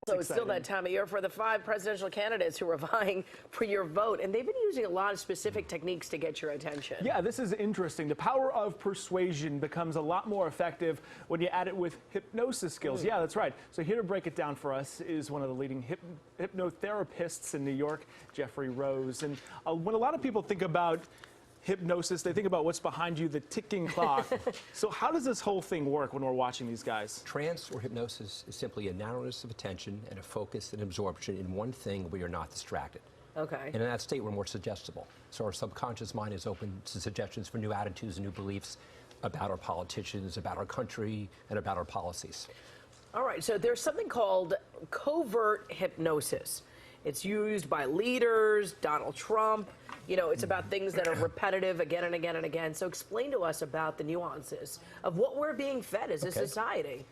So it's still that time of year for the 5 presidential candidates who are vying for your vote, and they've been using a lot of specific techniques to get your attention. Yeah, this is interesting. The power of persuasion becomes a lot more effective when you add it with hypnosis skills. Yeah, that's right. So here to break it down for us is one of the leading hypnotherapists in New York, Jeffrey Rose. And when a lot of people think about hypnosis, they think about what's behind you, the ticking clock. So how does this whole thing work when we're watching these guys? Trance or hypnosis is simply a narrowness of attention and a focus and absorption in one thing where you're not distracted. Okay. And in that state, we're more suggestible. So our subconscious mind is open to suggestions for new attitudes and new beliefs about our politicians, about our country, and about our policies. All right, so there's something called covert hypnosis. It's used by leaders, Donald Trump. You know, it's about things that are repetitive again and again and again. So explain to us about the nuances of what we're being fed as a society.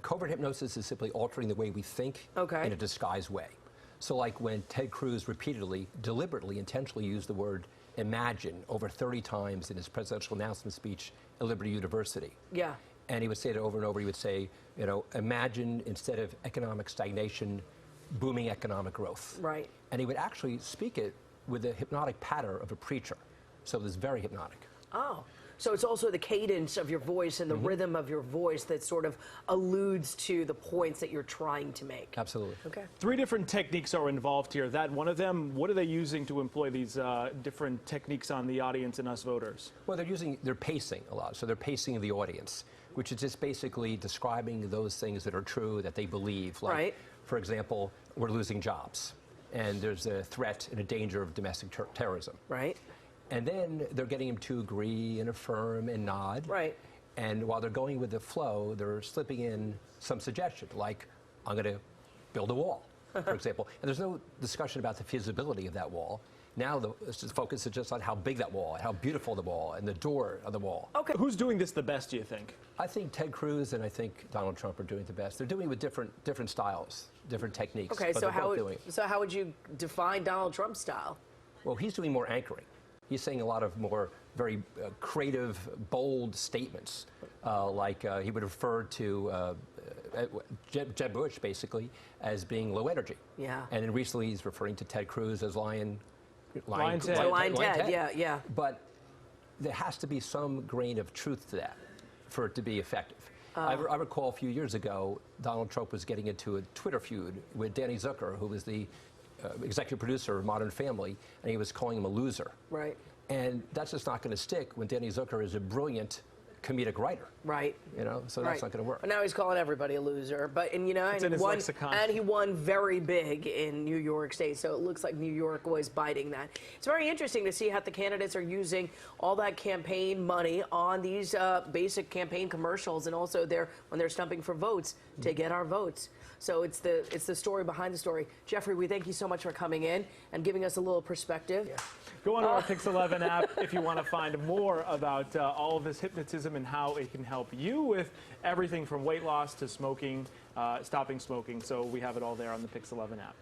Covert hypnosis is simply altering the way we think in a disguised way. So like when Ted Cruz repeatedly, deliberately, intentionally used the word imagine over 30 times in his presidential announcement speech at Liberty University. Yeah. And he would say it over and over. He would say, you know, imagine instead of economic stagnation, booming economic growth. Right. And he would actually speak it with the hypnotic patter of a preacher. So it was very hypnotic. Oh, so it's also the cadence of your voice and the rhythm of your voice that sort of alludes to the points that you're trying to make. Absolutely. Okay. 3 different techniques are involved here. That one of them, what are they using to employ these different techniques on the audience and us voters? Well, they're pacing a lot. So they're pacing the audience, which is just basically describing those things that are true, that they believe. Like, for example, we're losing jobs, and there's a threat and a danger of domestic terrorism. Right. And then they're getting him to agree and affirm and nod. Right. And while they're going with the flow, they're slipping in some suggestion, like, I'm going to build a wall, for example. And there's no discussion about the feasibility of that wall. Now the focus is just on how big that wall, how beautiful the wall, and the door of the wall. Okay. Who's doing this the best, do you think? I think Ted Cruz and I think Donald Trump are doing it the best. They're doing it with different styles, different techniques. Okay, but so how would you define Donald Trump's style? Well, he's doing more anchoring. He's saying a lot of more very creative, bold statements, like he would refer to Jeb Bush, basically, as being low energy. Yeah. And then recently he's referring to Ted Cruz as Lion Ted, yeah. But there has to be some grain of truth to that for it to be effective. I recall a few years ago, Donald Trump was getting into a Twitter feud with Danny Zucker, who was the executive producer of Modern Family, and he was calling him a loser. Right. And that's just not going to stick when Danny Zucker is a brilliant comedic writer. Right. You know, so that's not going to work. But now he's calling everybody a loser. But and he won very big in New York State. So it looks like New York was biting that. It's very interesting to see how the candidates are using all that campaign money on these basic campaign commercials, and also when they're stumping for votes to get our votes. So it's the story behind the story. Jeffrey, we thank you so much for coming in and giving us a little perspective. Yeah. Go on to our PIX11 app if you want to find more about all of this hypnotism and how it can help you with everything from weight loss to smoking, stopping smoking. So we have it all there on the PIX11 app.